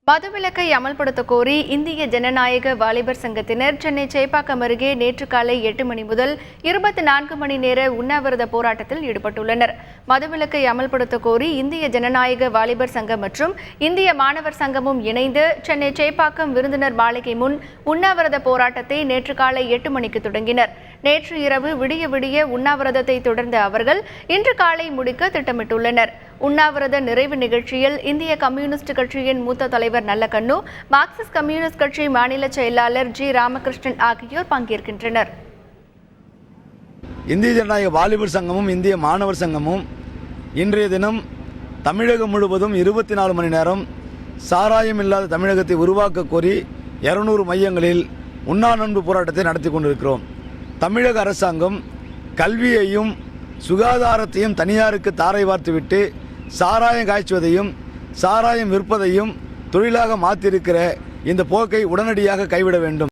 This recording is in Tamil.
மதுவிலக்கை அமல்படுத்த கோரி இந்திய ஜனநாயக வாலிபர் சங்கத்தினர் சென்னை சேப்பாக்கம் அருகே நேற்று காலை 8 மணி முதல் 24 மணி நேர உண்ணாவிரத போராட்டத்தில் ஈடுபட்டுள்ளனர். மதுவிலக்கை அமல்படுத்த கோரி இந்திய ஜனநாயக வாலிபர் சங்கம் மற்றும் இந்திய மாணவர் சங்கமும் இணைந்து சென்னை சேப்பாக்கம் விருந்தினர் மாளிகை முன் உண்ணாவிரத போராட்டத்தை நேற்று காலை 8 மணிக்கு தொடங்கினர். நேற்று இரவு விடிய விடிய உண்ணாவிரதத்தை தொடர்ந்த அவர்கள் இன்று காலை முடிக்க திட்டமிட்டுள்ளனர். உண்ணாவிரத நிறைவு நிகழ்ச்சியில் இந்திய கம்யூனிஸ்ட் கட்சியின் மூத்த தலைவர் நல்லக்கண்ணு, மார்க்சிஸ்ட் கம்யூனிஸ்ட் கட்சி மாநில செயலாளர் ஜி ராமகிருஷ்ணன் ஆகியோர் பங்கேற்கின்றனர். இந்திய ஜனநாயக வாலிபர் சங்கமும் இந்திய மாணவர் சங்கமும் இன்றைய தினம் தமிழகம் முழுவதும் 24 மணி நேரம் சாராயம் இல்லாத தமிழகத்தை உருவாக்க கோரி 200 மையங்களில் உண்ணாநோன்பு போராட்டத்தை நடத்தி கொண்டிருக்கிறோம். தமிழக அரசாங்கம் கல்வியையும் சுகாதாரத்தையும் தனியாருக்கு தாரை வார்த்துவிட்டு சாராயம் காய்ச்சுவதையும் சாராயம் விற்பதையும் தொழிலாக மாற்றியிருக்கிற இந்த போக்கை உடனடியாக கைவிட வேண்டும்.